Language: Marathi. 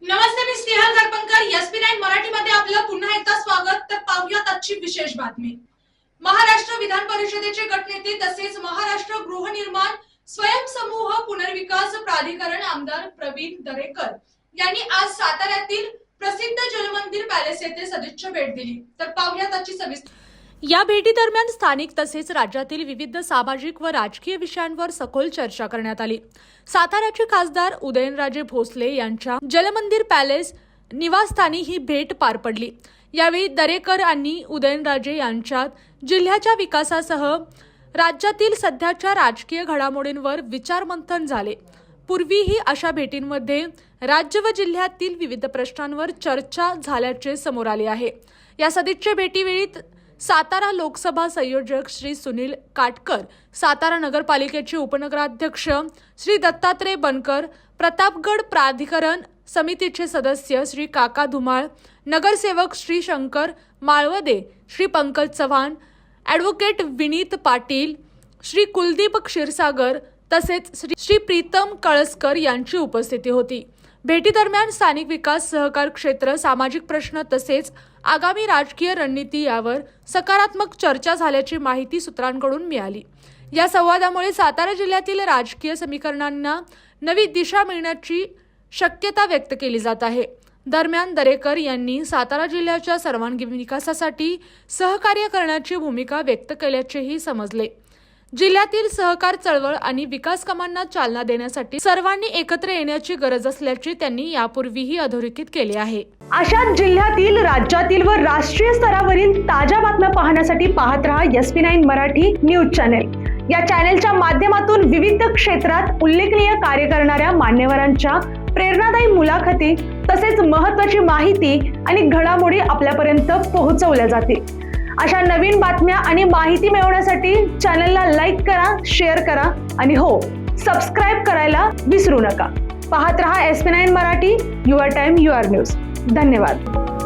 नमस्ते, मी स्नेहल दर्पणकर. SP9 मराठीमध्ये आपलं पुन्हा एकदा स्वागत. तर पाहूयात आजची विशेष बातमी. महाराष्ट्र विधान परिषदेचे गटनेते तसेच महाराष्ट्र गृहनिर्माण स्वयंसमूह पुनर्विकास प्राधिकरण आमदार प्रवीण दरेकर यांनी आज साताऱ्यातील प्रसिद्ध जलमंदिर पॅलेस येथे सदिच्छा भेट दिली. तर पाहूयात आजची सविस्तर. या भेटीदरम्यान स्थानिक तसेच राज्यातील विविध सामाजिक व राजकीय विषयांवर सखोल चर्चा करण्यात आली. साताऱ्याचे खासदार उदयनराजे भोसले यांच्या जलमंदिर पॅलेस निवासस्थानी ही भेट पार पडली. यावेळी दरेकर आणि उदयनराजे यांच्यात जिल्ह्याच्या विकासासह राज्यातील सध्याच्या राजकीय घडामोडींवर विचारमंथन झाले. पूर्वीही अशा भेटींमध्ये राज्य व जिल्ह्यातील विविध प्रश्नांवर चर्चा झाल्याचे समोर आले आहे. या सदिच्छा भेटीवेळी सातारा लोकसभा संयोजक श्री सुनील काटकर, सातारा नगरपालिकेचे उपनगराध्यक्ष श्री दत्तात्रय बनकर, प्रतापगड प्राधिकरण समितीचे सदस्य श्री काका धुमाळ, नगरसेवक श्री शंकर माळवदे, श्री पंकज चव्हाण, ॲडव्होकेट विनीत पाटील, श्री कुलदीप क्षीरसागर तसेच श्री प्रीतम कळसकर यांची उपस्थिती होती. भेटीदरम्यान स्थानिक विकास, सहकार क्षेत्र, सामाजिक प्रश्न तसेच आगामी राजकीय रणनीती यावर सकारात्मक चर्चा झाल्याची माहिती सूत्रांकडून मिळाली. या संवादामुळे सातारा जिल्ह्यातील राजकीय समीकरणांना नवी दिशा मिळण्याची शक्यता व्यक्त केली जात आहे. दरम्यान दरेकर यांनी सातारा जिल्ह्याच्या सर्वांगीण विकासासाठी सहकार्य करण्याची भूमिका व्यक्त केल्याचेही समजले. जिल्ह्यातील सहकार चळवळ आणि विकास कामांना चालना देण्यासाठी सर्वांनी एकत्र येण्याची गरज असल्याचे त्यांनी यापूर्वीही अधोरेखित केले आहे. अशाच जिल्ह्यातील, राज्यातील व राष्ट्रीय स्तरावरील ताज्या बातम्या पाहण्यासाठी पाहत रहा SP9 मराठी न्यूज चॅनेल. या चॅनेलच्या माध्यमातून विविध क्षेत्रात उल्लेखनीय कार्य करणाऱ्या मान्यवरांच्या प्रेरणादायी मुलाखती तसेच महत्त्वाची माहिती आणि घडामोडी आपल्यापर्यंत पोहोचवल्या जातील. अशा नवीन बातम्या आणि माहिती मिळवण्यासाठी चॅनलला लाईक करा, शेअर करा आणि हो, सबस्क्राईब करायला विसरू नका. पाहत रहा SP9 Marathi, your time your news. धन्यवाद.